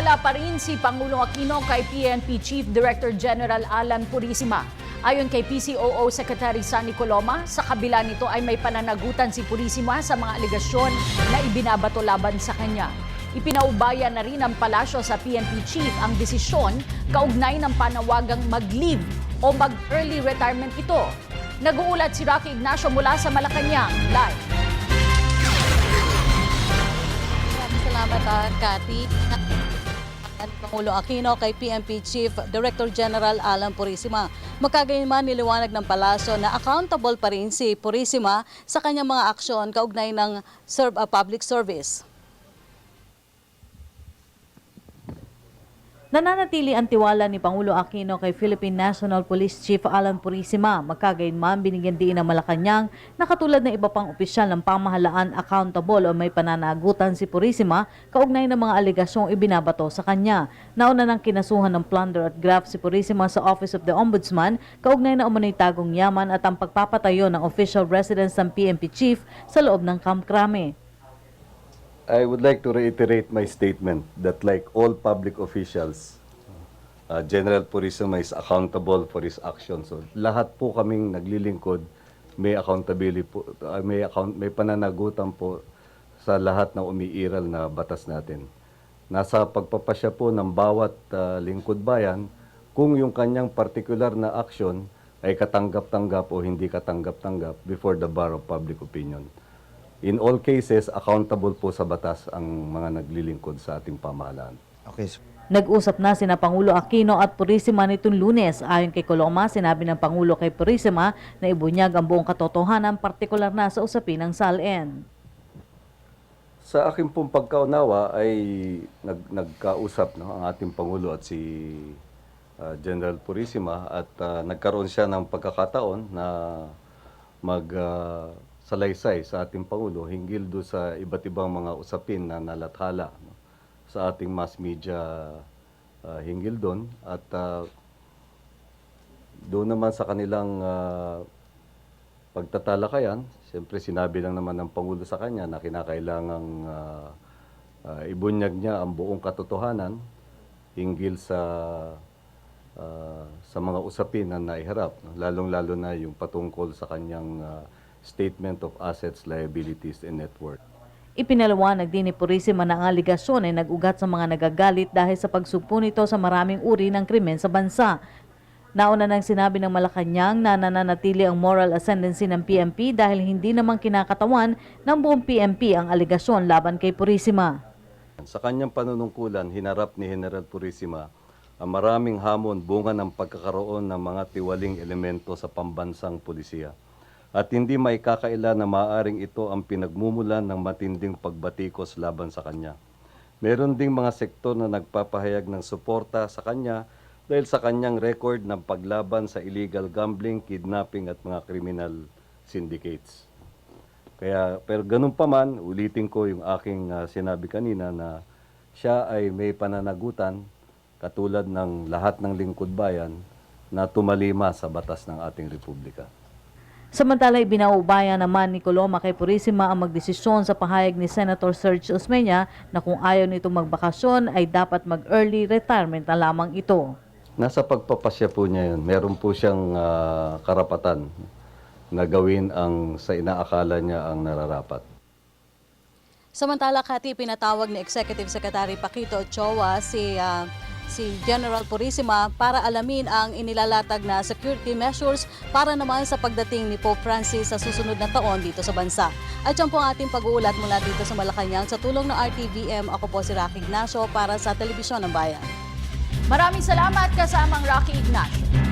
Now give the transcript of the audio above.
Tiwala pa rin si Pangulong Aquino kay PNP Chief Director General Alan Purisima. Ayon kay PCOO Secretary Sunny Coloma, sa kabila nito ay may pananagutan si Purisima sa mga aligasyon na ibinabato laban sa kanya. Ipinaubaya na rin ng palasyo sa PNP Chief ang desisyon kaugnay ng panawagang mag-leave o mag-early retirement ito. Nag-uulat si Rocky Ignacio mula sa Malacanang. Live. Salamat, Cathy. Pangulong Aquino kay PNP Chief Director General Alan Purisima. Magkagayunman niliwanag ng palasyo na accountable pa rin si Purisima sa kanyang mga aksyon kaugnay ng public service. Nananatili ang tiwala ni Pangulo Aquino kay Philippine National Police Chief Alan Purisima. Magkagayunman binigyan din ng Malacanang na katulad ng iba pang opisyal ng pamahalaan accountable o may pananagutan si Purisima kaugnay ng mga aligasyong ibinabato sa kanya. Nauna nang kinasuhan ng plunder at graft si Purisima sa Office of the Ombudsman kaugnay na umano'y tagong yaman at ang pagpapatayo ng official residence ng PNP Chief sa loob ng Camp Crame. I would like to reiterate my statement that like all public officials, General Purisima is accountable for his actions. So, lahat po kaming naglilingkod, may accountability po, may pananagutan po sa lahat ng umiiral na batas natin. Nasa pagpapasya po ng bawat lingkod bayan kung yung kanyang particular na action ay katanggap-tanggap o hindi katanggap-tanggap before the bar of public opinion. In all cases, accountable po sa batas ang mga naglilingkod sa ating pamahalaan. Okay. Nag-usap na sina Pangulo Aquino at Purisima nitong Lunes. Ayon kay Coloma, sinabi ng Pangulo kay Purisima na ibunyag ang buong katotohanan, partikular na sa usapin ng SALN. Sa aking pong pagkaunawa ay nagkausap ang ating Pangulo at si General Purisima at nagkaroon siya ng pagkakataon na salaysay sa ating Pangulo hinggil do sa iba't ibang mga usapin na nalathala sa ating mass media hinggil doon at doon naman sa kanilang pagtatalakayan, siyempre sinabi lang naman ng Pangulo sa kanya na kinakailangang ibunyag niya ang buong katotohanan hinggil sa mga usapin na naiharap, lalong-lalo na yung patungkol sa kanyang Statement of Assets, Liabilities, and Net Worth. Ipinaliwanag din ni Purisima na ang aligasyon ay nag-ugat sa mga nagagalit dahil sa pagsugpo nito sa maraming uri ng krimen sa bansa. Nauna nang sinabi ng Malacanang na nananatili ang moral ascendancy ng PNP dahil hindi naman kinakatawan ng buong PNP ang aligasyon laban kay Purisima. Sa kanyang panunungkulan, hinarap ni General Purisima ang maraming hamon bunga ng pagkakaroon ng mga tiwaling elemento sa pambansang pulisya. At hindi maikakaila na maaaring ito ang pinagmumulan ng matinding pagbatikos laban sa kanya. Meron ding mga sektor na nagpapahayag ng suporta sa kanya dahil sa kanyang record ng paglaban sa illegal gambling, kidnapping at mga criminal syndicates. Pero ganun pa man, ulitin ko yung aking sinabi kanina na siya ay may pananagutan katulad ng lahat ng lingkod bayan na tumalima sa batas ng ating republika. Samantala, ibinaubaya naman ni Coloma kay Purisima ang magdesisyon sa pahayag ni Senator Serge Osmeña na kung ayaw nitong magbakasyon ay dapat mag-early retirement na lamang ito. Nasa pagpapasya po niya yun. Meron po siyang karapatan na gawin ang sa inaakala niya ang nararapat. Samantala, Cathy, pinatawag ni Executive Secretary Paquito Ochoa si General Purisima para alamin ang inilalatag na security measures para naman sa pagdating ni Pope Francis sa susunod na taon dito sa bansa. At yan po ang ating pag-uulat mula dito sa Malacanang sa tulong ng RTVM. Ako po si Rocky Ignacio para sa Telebisyon ng Bayan. Maraming salamat kasamang Rocky Ignacio.